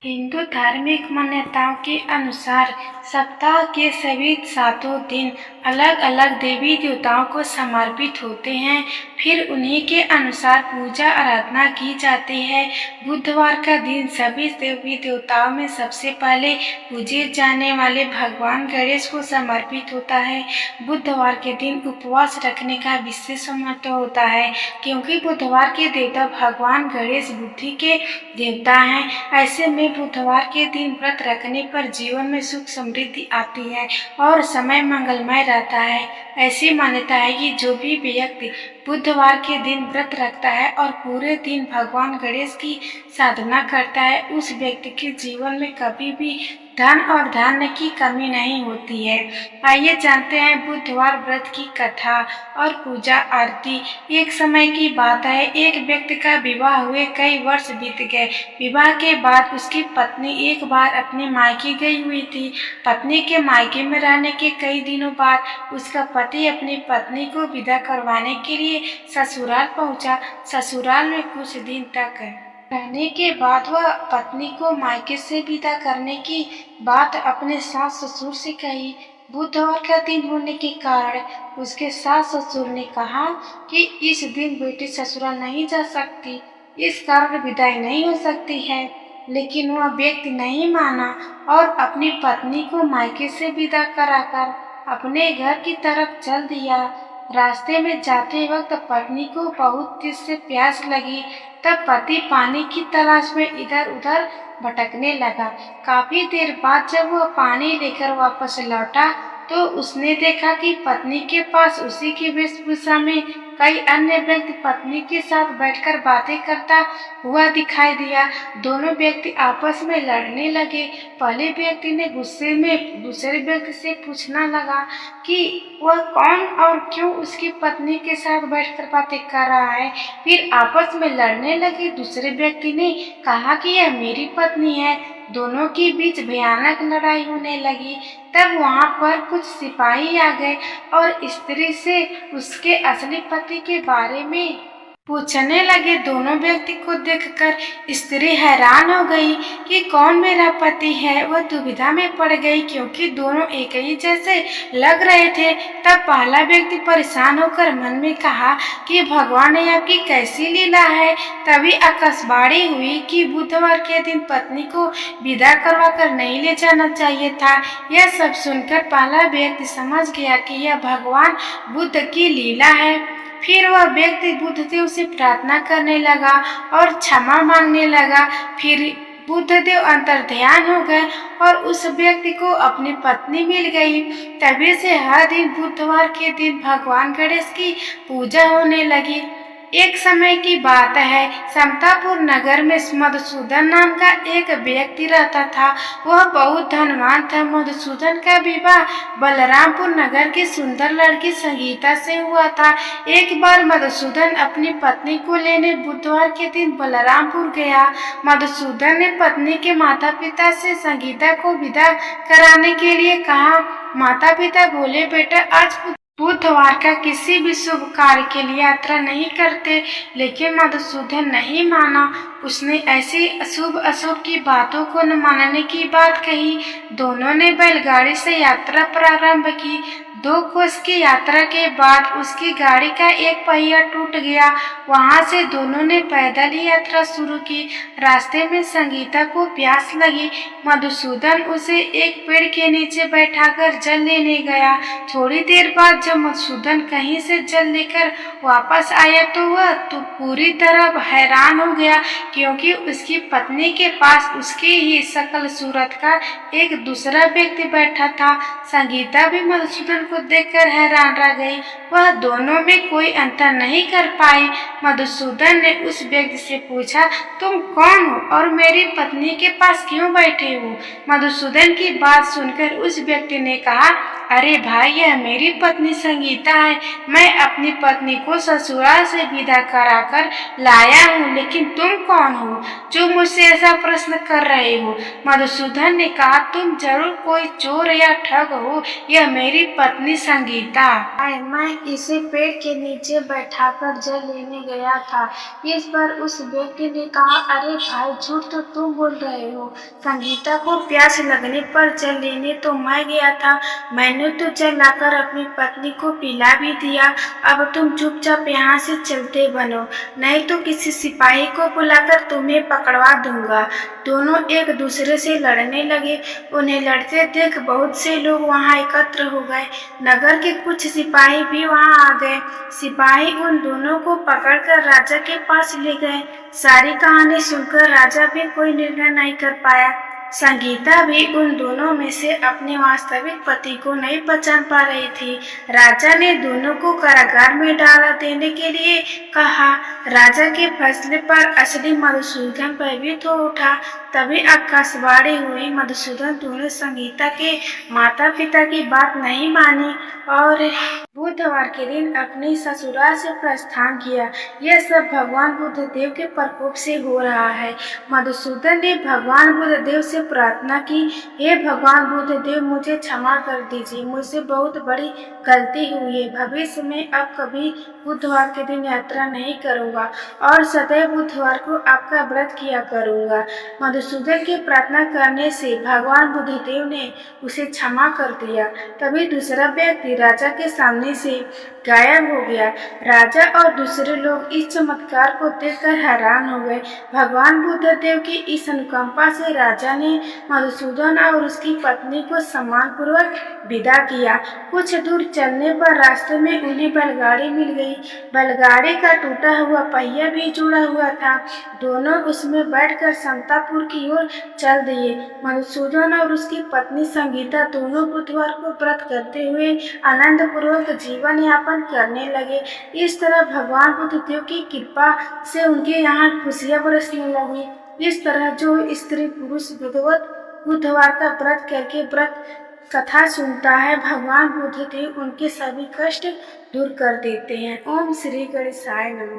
हिंदू धार्मिक मान्यताओं के अनुसार सप्ताह के सभी 7 दिन अलग अलग देवी देवताओं को समर्पित होते हैं। फिर उन्हीं के अनुसार पूजा आराधना की जाती है। बुधवार का दिन सभी देवी देवताओं में सबसे पहले पूजे जाने वाले भगवान गणेश को समर्पित होता है। बुधवार के दिन उपवास रखने का विशेष महत्व होता है, क्योंकि बुधवार के देवता भगवान गणेश बुद्धि के देवता हैं। ऐसे में बुधवार के दिन व्रत रखने पर जीवन में सुख समृद्धि आती है और समय मंगलमय रहता है। ऐसी मान्यता है कि जो भी व्यक्ति बुधवार के दिन व्रत रखता है और पूरे दिन भगवान गणेश की साधना करता है, उस व्यक्ति के जीवन में कभी भी धन और धान्य की कमी नहीं होती है। आइए जानते हैं बुधवार व्रत की कथा और पूजा आरती। एक समय की बात है, एक व्यक्ति का विवाह हुए कई वर्ष बीत गए। विवाह के बाद उसकी पत्नी एक बार अपने मायके गई हुई थी। पत्नी के मायके में रहने के कई दिनों बाद उसका पति अपनी पत्नी को विदा करवाने के लिए ससुराल पहुंचा। ससुराल में कुछ दिन तक रहने के बाद वह पत्नी को मायके से विदा करने की बात अपने सास ससुर से कही। बुधवार का दिन होने के कारण उसके सास ससुर ने कहा कि इस दिन बेटी ससुराल नहीं जा सकती, इस कारण विदाई नहीं हो सकती है। लेकिन वह व्यक्ति नहीं माना और अपनी पत्नी को मायके से विदा कराकर अपने घर की तरफ चल दिया। रास्ते में जाते वक्त पत्नी को बहुत तेज से प्यास लगी। तब पति पानी की तलाश में इधर उधर भटकने लगा। काफी देर बाद जब वह पानी लेकर वापस लौटा तो उसने देखा कि पत्नी के पास उसी की वेशभूषा में कई अन्य व्यक्ति पत्नी के साथ बैठकर बातें करता हुआ दिखाई दिया। दोनों व्यक्ति आपस में लड़ने लगे। पहले व्यक्ति ने गुस्से में दूसरे व्यक्ति से पूछना लगा कि वह कौन और क्यों उसकी पत्नी के साथ बैठकर बातें कर रहा है। फिर आपस में लड़ने लगे। दूसरे व्यक्ति ने कहा कि यह मेरी पत्नी है। दोनों के बीच भयानक लड़ाई होने लगी। तब वहां पर कुछ सिपाही आ गए और स्त्री से उसके असली पति के बारे में पूछने लगे। दोनों व्यक्ति को देखकर स्त्री हैरान हो गई कि कौन मेरा पति है। वह दुविधा में पड़ गई, क्योंकि दोनों एक ही जैसे लग रहे थे। तब पहला व्यक्ति परेशान होकर मन में कहा कि भगवान ने आपकी कैसी लीला है। तभी आकाशवाणी हुई कि बुधवार के दिन पत्नी को विदा करवा कर नहीं ले जाना चाहिए था। यह सब सुनकर पहला व्यक्ति समझ गया कि यह भगवान बुद्ध की लीला है। फिर वह व्यक्ति बुद्धदेव से प्रार्थना करने लगा और क्षमा मांगने लगा। फिर बुद्धदेव अंतर्ध्यान हो गए और उस व्यक्ति को अपनी पत्नी मिल गई। तभी से हर दिन बुधवार के दिन भगवान गणेश की पूजा होने लगी। एक समय की बात है, समतापुर नगर में मधुसूदन नाम का एक व्यक्ति रहता था। वह बहुत धनवान था। मधुसूदन का विवाह बलरामपुर नगर की सुंदर लड़की संगीता से हुआ था। एक बार मधुसूदन अपनी पत्नी को लेने बुधवार के दिन बलरामपुर गया। मधुसूदन ने पत्नी के माता पिता से संगीता को विदा कराने के लिए कहा। माता पिता बोले, बेटा आज बुधवार का किसी भी शुभ कार्य के लिए यात्रा नहीं करते। लेकिन मधुसूदन नहीं माना। उसने ऐसी अशुभ अशुभ की बातों को न मानने की बात कही। दोनों ने बैलगाड़ी से यात्रा प्रारंभ की। 2 कोस की यात्रा के बाद उसकी गाड़ी का एक पहिया टूट गया। वहां से दोनों ने पैदल ही यात्रा शुरू की। रास्ते में संगीता को प्यास लगी। मधुसूदन उसे एक पेड़ के नीचे बैठाकर जल लेने गया। थोड़ी देर बाद जब मधुसूदन कहीं से जल लेकर वापस आया तो वह पूरी तरह हैरान हो गया, क्योंकि उसकी पत्नी के पास उसकी ही शकल सूरत का एक दूसरा व्यक्ति बैठा था। संगीता भी मधुसूदन को देखकर हैरान रह गई। वह दोनों में कोई अंतर नहीं कर पाई। मधुसूदन ने उस व्यक्ति से पूछा, तुम कौन हो और मेरी पत्नी के पास क्यों बैठे हो? मधुसूदन की बात सुनकर उस व्यक्ति ने कहा, अरे भाई, यह मेरी पत्नी संगीता है। मैं अपनी पत्नी को ससुराल से विदा कराकर लाया हूँ, लेकिन तुम कौन हो जो मुझसे ऐसा प्रश्न कर रहे हो? मधुसूदन ने कहा, तुम जरूर कोई चोर या ठग हो। यह मेरी पत्नी संगीता है। मैं इसे पेड़ के नीचे बैठाकर जल लेने गया था। इस पर उस व्यक्ति ने कहा, अरे भाई, झूठ तो तुम बोल रहे हो। संगीता को प्यास लगने पर जल लेने तो मैं गया था। मैंने तो जल लाकर अपनी पत्नी को पिला भी दिया। अब तुम चुपचाप यहाँ से चलते बनो, नहीं तो किसी सिपाही को बुलाकर तुम्हें पकड़वा दूंगा। दोनों एक दूसरे से लड़ने लगे। उन्हें लड़ते देख बहुत से लोग वहाँ एकत्र हो गए। नगर के कुछ सिपाही भी वहाँ आ गए। सिपाही उन दोनों को पकड़कर राजा के पास ले गए। सारी कहानी सुनकर राजा भी कोई निर्णय नहीं कर पाया। संगीता भी उन दोनों में से अपने वास्तविक पति को नहीं पहचान पा रही थी। राजा ने दोनों को कारागार में डाल देने के लिए कहा। राजा के फैसले पर असली मधुसूदन भयभीत हो उठा। तभी आकाशवाणी हुई। मधुसूदन दोनों संगीता के माता पिता की बात नहीं मानी और बुधवार के दिन अपने ससुराल से प्रस्थान किया। यह सब भगवान बुद्धदेव के प्रकोप से हो रहा है। मधुसूदन ने भगवान बुद्धदेव से प्रार्थना की, हे भगवान बुद्धदेव, मुझे क्षमा कर दीजिए। मुझसे बहुत बड़ी गलती हुई है। भविष्य में अब कभी बुधवार के दिन यात्रा नहीं करूंगा और सदैव बुधवार को आपका व्रत किया करूंगा। मधुसूदन की प्रार्थना करने से भगवान बुद्धदेव ने उसे क्षमा कर दिया। तभी दूसरा व्यक्ति राजा के सामने से गायब हो गया। राजा और दूसरे लोग इस चमत्कार को देखकर हैरान हो गए। भगवान बुद्धदेव की इस अनुकंपा से राजा ने मधुसूदन और उसकी पत्नी को सम्मानपूर्वक विदा किया। कुछ दूर चलने पर रास्ते में उन्हें बैलगाड़ी मिल गई। बैलगाड़ी का टूटा हुआ पहिया भी जुड़ा हुआ था। दोनों उसमें बैठकर समतापुर की ओर चल दिए। मधुसूदन और उसकी पत्नी संगीता दोनों बुधवार को व्रत करते हुए आनंद पूर्वक जीवन यापन करने लगे। इस तरह भगवान बुद्धदेव की कृपा से उनके यहाँ खुशियाँ बरसने लगी। इस तरह जो स्त्री पुरुष विधिवत बुधवार का व्रत करके व्रत कथा सुनता है, भगवान बुद्धदेव उनके सभी कष्ट दूर कर देते हैं। ओम श्री गणेशाय नमः।